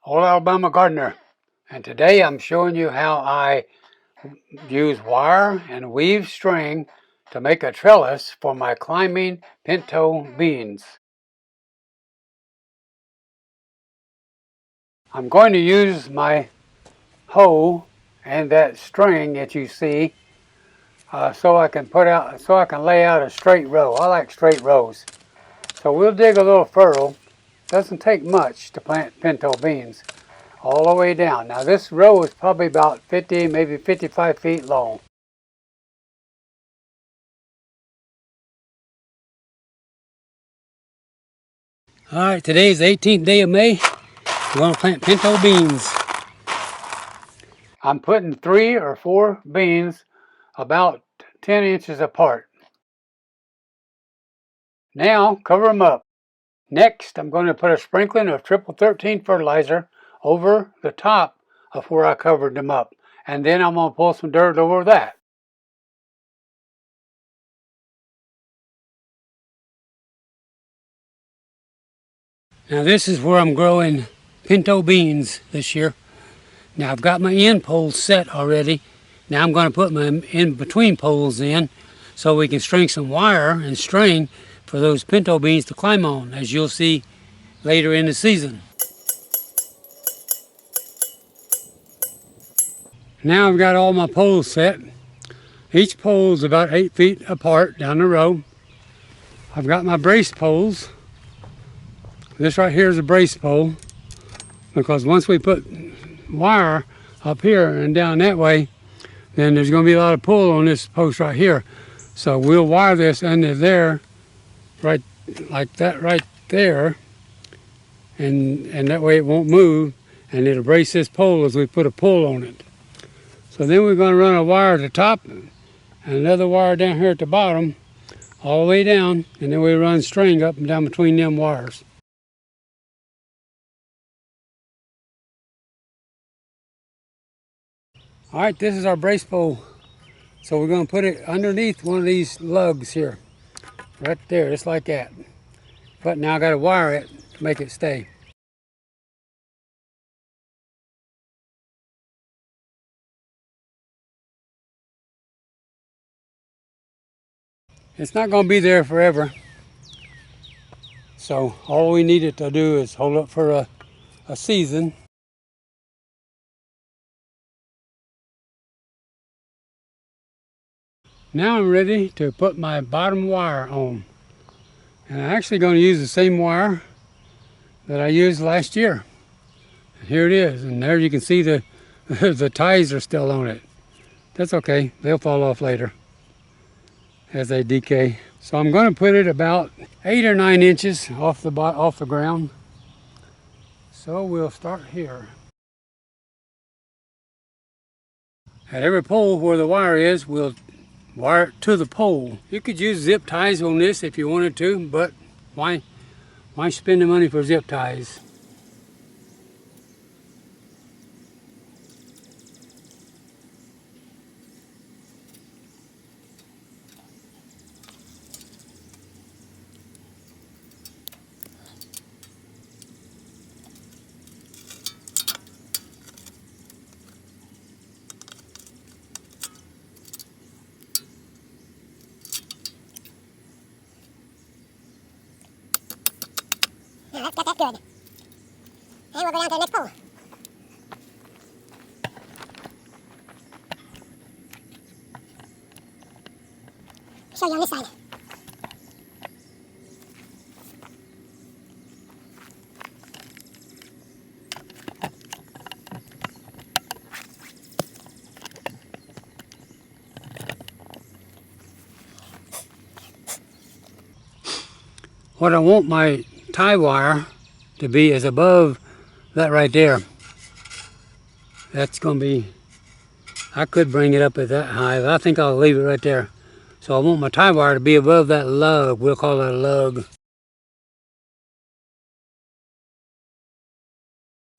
Old Alabama Gardener, and today I'm showing you how I use wire and weave string to make a trellis for my climbing pinto beans. I'm going to use my hoe and that string that you see so I can lay out a straight row. I like straight rows. So we'll dig a little furrow. Doesn't take much to plant pinto beans. All the way down. Now this row is probably about 50, maybe 55 feet long. Alright, today is the 18th day of May. We're going to plant pinto beans. I'm putting 3 or 4 beans about 10 inches apart. Now cover them up. Next, I'm going to put a sprinkling of triple 13 fertilizer over the top of where I covered them up. And then I'm going to pull some dirt over that. Now this is where I'm growing pinto beans this year. Now I've got my end poles set already. Now I'm going to put my in-between poles in so we can string some wire and string for those pinto beans to climb on, as you'll see later in the season. Now I've got all my poles set. Each pole is about 8 feet apart down the row. I've got my brace poles. This right here is a brace pole, because once we put wire up here and down that way, then there's going to be a lot of pull on this post right here. So we'll wire this under there, right like that right there, and that way it won't move, and it'll brace this pole as we put a pull on it. So then we're going to run a wire at the top and another wire down here at the bottom, all the way down, and then we run string up and down between them wires. All right, this is our brace pole. So we're going to put it underneath one of these lugs here, right there, just like that. But now I got to wire it to make it stay. It's not going to be there forever. So all we need it to do is hold it for a season. Now I'm ready to put my bottom wire on. And I'm actually going to use the same wire that I used last year. Here it is, and there you can see the the ties are still on it. That's okay, they'll fall off later as they decay. So I'm going to put it about 8 or 9 inches off the ground. So we'll start here. At every pole where the wire is, we'll wire it to the pole. You could use zip ties on this if you wanted to, but why spend the money for zip ties? Yeah, that's got that good. And we'll go down to the next pole. Show you on this side. What I want my tie wire to be is above that right there. That's going to be, I could bring it up at that high, but I think I'll leave it right there. So I want my tie wire to be above that lug. We'll call it a lug.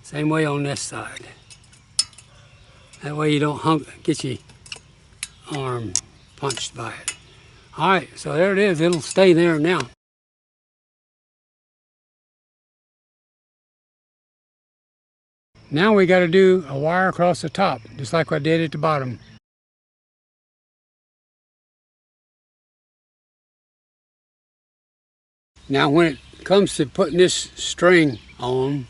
Same way on this side. That way you don't get your arm punched by it. All right, so there it is. It'll stay there now. Now we got to do a wire across the top, just like I did at the bottom. Now when it comes to putting this string on,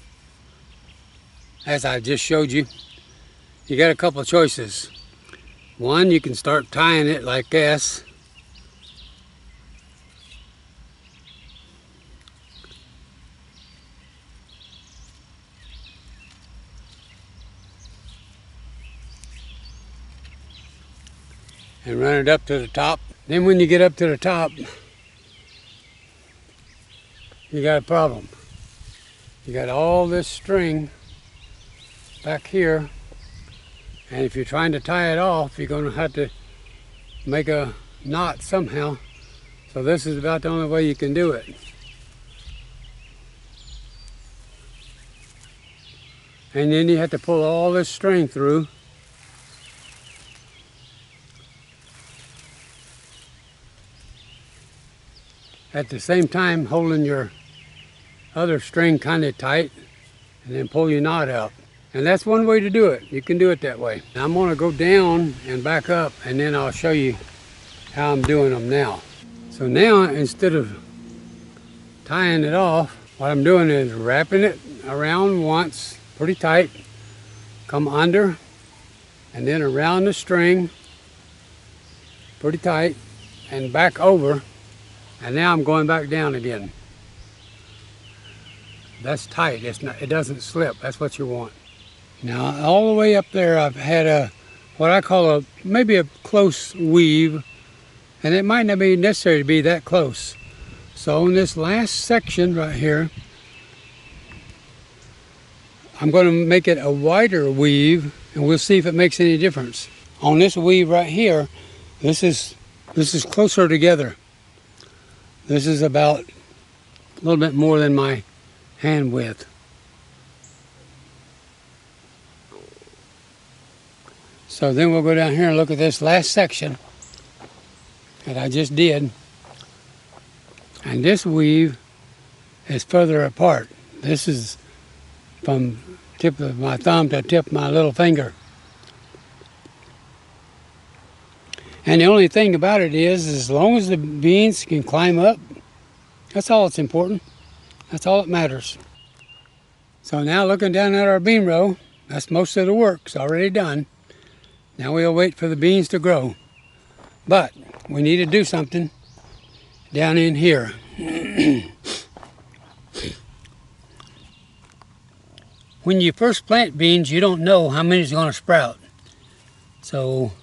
as I just showed you, you got a couple of choices. One, you can start tying it like this. And run it up to the top. Then when you get up to the top, you got a problem. You got all this string back here, and if you're trying to tie it off, you're going to have to make a knot somehow. So this is about the only way you can do it. And then you have to pull all this string through. At the same time holding your other string kind of tight, and then pull your knot out. And that's one way to do it. You can do it that way. Now I'm going to go down and back up, and then I'll show you how I'm doing them now. So now, instead of tying it off, what I'm doing is wrapping it around once, pretty tight, come under, and then around the string, pretty tight, and back over, and now I'm going back down again. That's tight. It doesn't slip. That's what you want. Now all the way up there I've had what I call maybe a close weave, and it might not be necessary to be that close. So in this last section right here, I'm going to make it a wider weave, and we'll see if it makes any difference. On this weave right here, this is closer together. This is about a little bit more than my hand width. So then we'll go down here and look at this last section that I just did. And this weave is further apart. This is from tip of my thumb to tip of my little finger. And the only thing about it is, as long as the beans can climb up, that's all that's important. That's all that matters. So now looking down at our bean row, that's most of the work's already done. Now we'll wait for the beans to grow. But we need to do something down in here. When you first plant beans, you don't know how many is going to sprout. So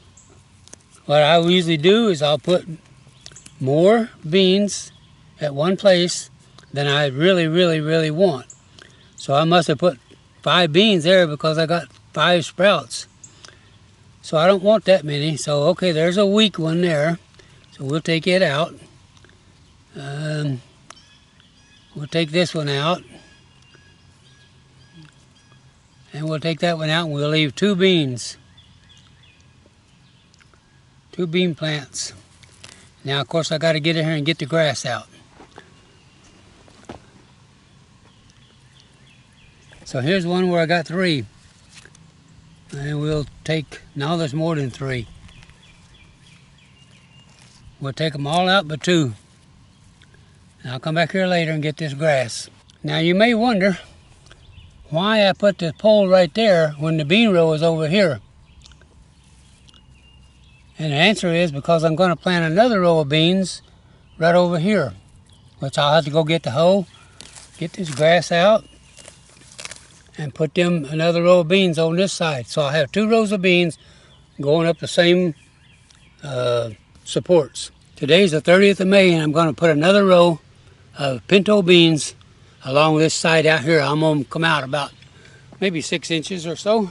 what I usually do is I'll put more beans at one place than I really want. So I must have put 5 beans there because I got 5 sprouts. So I don't want that many. So okay, there's a weak one there. So we'll take it out. We'll take this one out. And we'll take that one out, and we'll leave 2 beans. 2 bean plants. Now of course I got to get in here and get the grass out. So here's one where I got 3. And we'll take, now there's more than 3. We'll take them all out but 2. And I'll come back here later and get this grass. Now you may wonder why I put the pole right there when the bean row is over here. And the answer is because I'm going to plant another row of beans right over here, which I'll have to go get the hoe, get this grass out, and put them another row of beans on this side. So I'll have 2 rows of beans going up the same supports. Today's the 30th of May, and I'm going to put another row of pinto beans along this side out here. I'm going to come out about maybe 6 inches or so.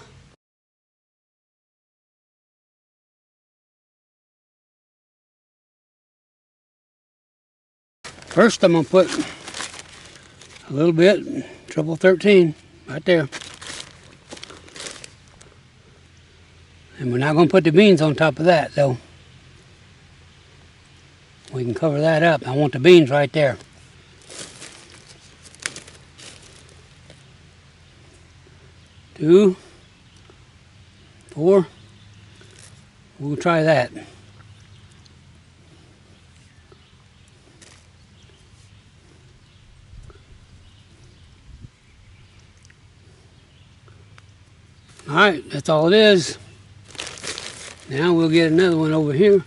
First I'm going to put a little bit, treble 13, right there. And we're not going to put the beans on top of that though. We can cover that up. I want the beans right there. 2, 4. We'll try that. All right, that's all it is. Now we'll get another one over here.